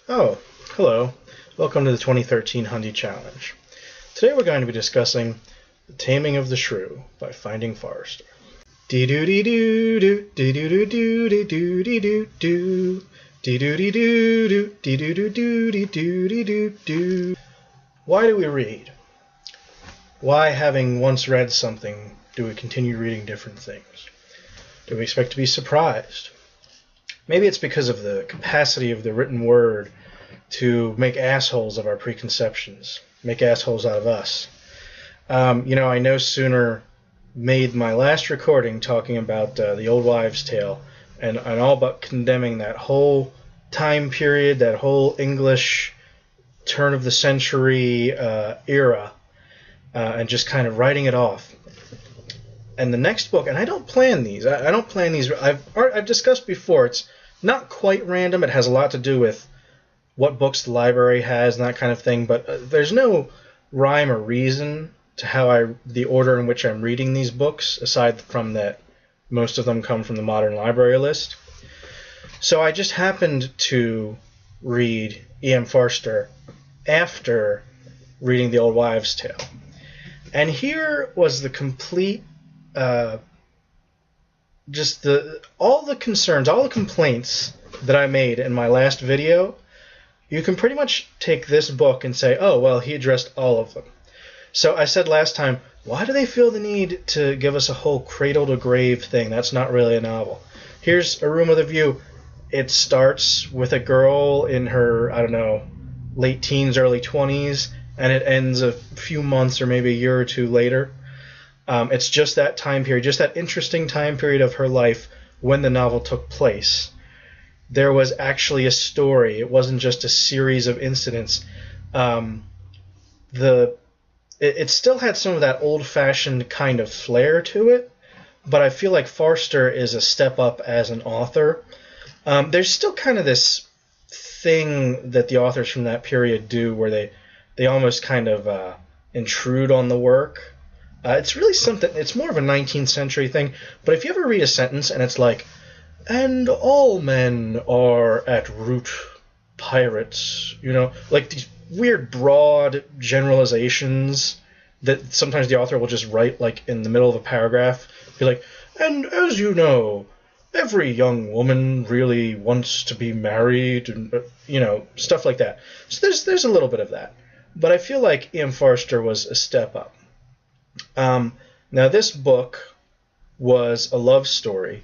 Oh, hello. Welcome to the 2013 Hundie Challenge. Today we're going to be discussing The Taming of the Shrew by Finding Forrester. Dee-doo-dee-doo-doo, dee-doo-dee-doo-dee-doo-dee-doo-doo, dee-doo-dee-doo-doo, dee-doo-dee-doo-dee-doo-dee-doo-doo. Why do we read? Why, having once read something, do we continue reading different things? Do we expect to be surprised? Maybe it's because of the capacity of the written word to make assholes of our preconceptions, make assholes out of us. I no sooner made my last recording talking about the old wives' tale and all but condemning that whole time period, that whole English turn of the century era, and just kind of writing it off. And the next book, and I don't plan these. I don't plan these. I've discussed before. It's not quite random. It has a lot to do with what books the library has and that kind of thing. But there's no rhyme or reason to the order in which I'm reading these books, aside from that most of them come from the Modern Library list. So I just happened to read E.M. Forster after reading The Old Wives' Tale. And here was the complete all the concerns, all the complaints that I made in my last video. You can pretty much take this book and say, oh, well, he addressed all of them. So I said last time, why do they feel the need to give us a whole cradle-to-grave thing? That's not really a novel. Here's A Room with a View. It starts with a girl in her, late teens, early 20s, and it ends a few months or maybe a year or two later. It's just that time period, just that interesting time period of her life when the novel took place. There was actually a story. It wasn't just a series of incidents. It still had some of that old-fashioned kind of flair to it, but I feel like Forster is a step up as an author. There's still kind of this thing that the authors from that period do where they almost kind of intrude on the work. It's really something, it's more of a 19th century thing, but if you ever read a sentence and it's like, and all men are at root pirates, like these weird broad generalizations that sometimes the author will just write like in the middle of a paragraph, be like, and as you know, every young woman really wants to be married, and stuff like that. So there's a little bit of that, but I feel like E.M. Forster was a step up. Now this book was a love story,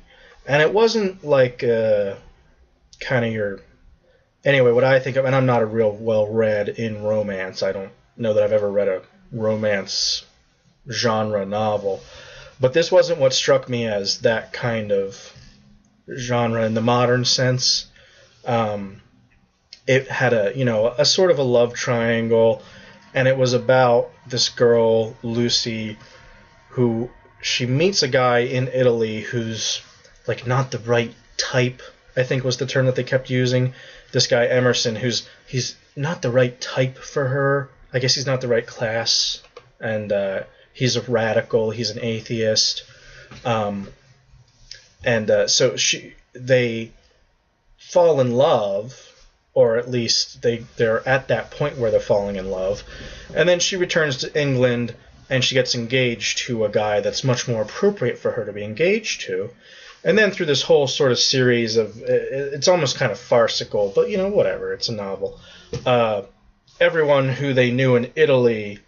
and it wasn't like kind of your... Anyway, what I think of, and I'm not a real well-read in romance. I don't know that I've ever read a romance genre novel, but this wasn't what struck me as that kind of genre in the modern sense. It had a sort of a love triangle, and it was about this girl, Lucy, who she meets a guy in Italy who's like not the right type, I think was the term that they kept using. This guy, Emerson, he's not the right type for her. I guess he's not the right class, and he's a radical, he's an atheist. So they fall in love, or at least they're at that point where they're falling in love. And then she returns to England, and she gets engaged to a guy that's much more appropriate for her to be engaged to. And then through this whole sort of series of... It's almost kind of farcical, but, whatever. It's a novel. Everyone who they knew in Italy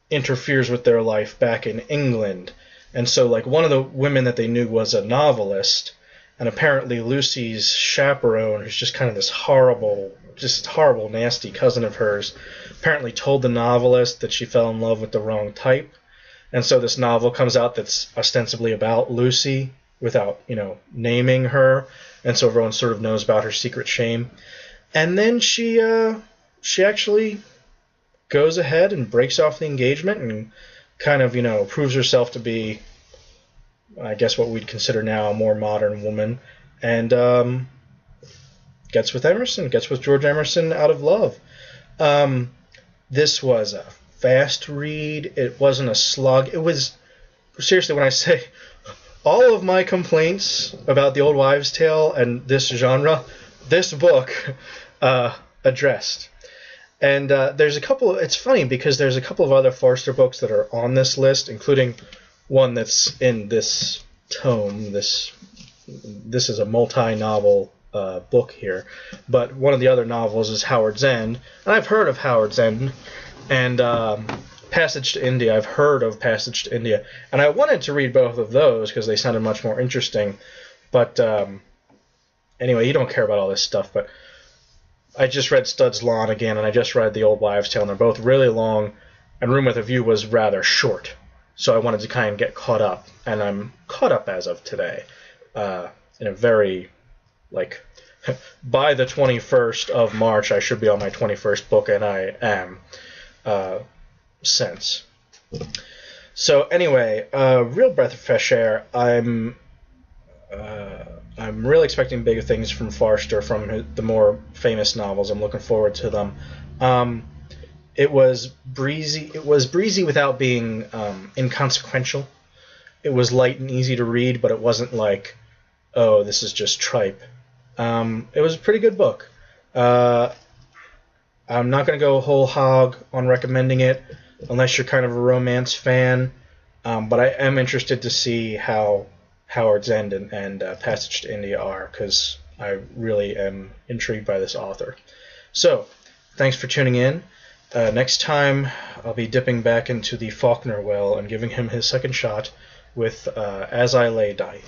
interferes with their life back in England. And so, like, one of the women that they knew was a novelist, and apparently Lucy's chaperone, who's just kind of this horrible, nasty cousin of hers, apparently told the novelist that she fell in love with the wrong type. And so this novel comes out that's ostensibly about Lucy without, naming her. And so everyone sort of knows about her secret shame. And then she actually goes ahead and breaks off the engagement and kind of, proves herself to be, I guess, what we'd consider now a more modern woman, and gets with George Emerson out of love. This was a fast read. It wasn't a slug. It was, seriously, when I say all of my complaints about The Old Wives' Tale and this genre, this book addressed. And there's a couple. It's funny because there's a couple of other Forster books that are on this list, including one that's in this tome. This is a multi-novel book here, but one of the other novels is Howard's End, and I've heard of Howard's End, and Passage to India. I've heard of Passage to India, and I wanted to read both of those because they sounded much more interesting. But anyway, you don't care about all this stuff, but I just read Stud's Lawn again, and I just read The Old Wives' Tale, and they're both really long, and Room with a View was rather short. So I wanted to kind of get caught up, and I'm caught up as of today, in a very, by the 21st of March, I should be on my 21st book, and I am, since. So anyway, real breath of fresh air. I'm really expecting bigger things from Forster, from the more famous novels. I'm looking forward to them. It was breezy. It was breezy without being inconsequential. It was light and easy to read, but it wasn't like, oh, this is just tripe. It was a pretty good book. I'm not going to go whole hog on recommending it, unless you're kind of a romance fan. But I am interested to see how Howard's End and Passage to India are, because I really am intrigued by this author. So, thanks for tuning in. Next time, I'll be dipping back into the Faulkner well and giving him his second shot with As I Lay Dying.